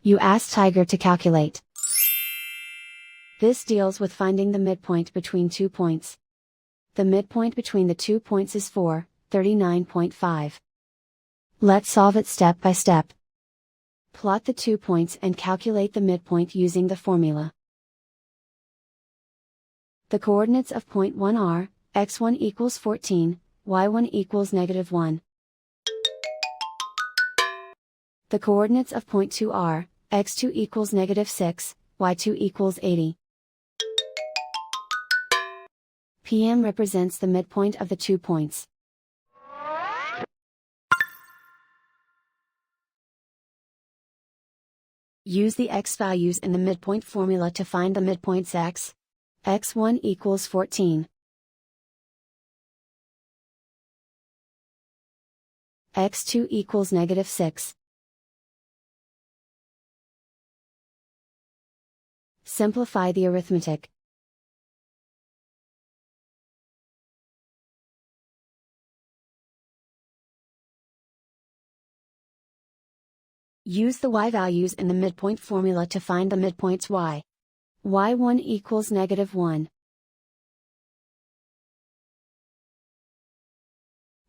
You ask Tiger to calculate. This deals with finding the midpoint between 2 points. The midpoint between the 2 points is 439.5. Let's solve it step by step. Plot the 2 points and calculate the midpoint using the formula. The coordinates of point 1 are, x1 equals 14, y1 equals -1. The coordinates of point 2 are, x2 equals -6, y2 equals 80. PM represents the midpoint of the 2 points. Use the x values in the midpoint formula to find the midpoints x. x1 equals 14. x2 equals -6. Simplify the arithmetic. Use the y values in the midpoint formula to find the midpoints y. y1 equals -1.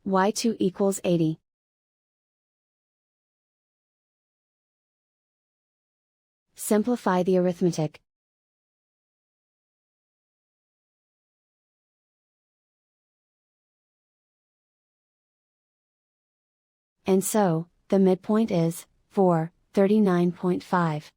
y2 equals 80. Simplify the arithmetic. And so, the midpoint is 439.5.